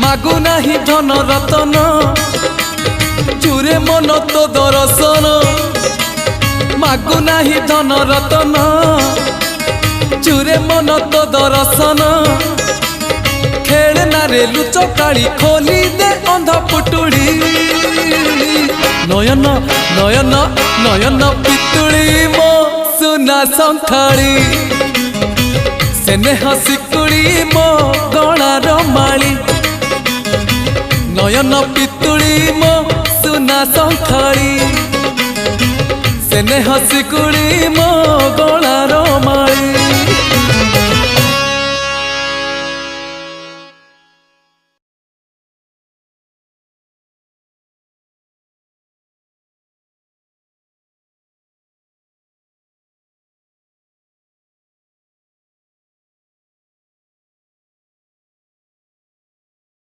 मागु नाही धन रतन चूरे मन तो दर्शन मागु नाही धन रतन चूरे मन तो दर्शन खेलना रे लुचकाड़ी खोली दे अंध पुटुड़ी नयन नयन नयन पितुड़ी मो सुना संखाड़ी सेने हसिकुड़ी मो गलार माली नयन पितुड़ी मो सुना संखाड़ी सेने हसिकुड़ी मो गलार माली।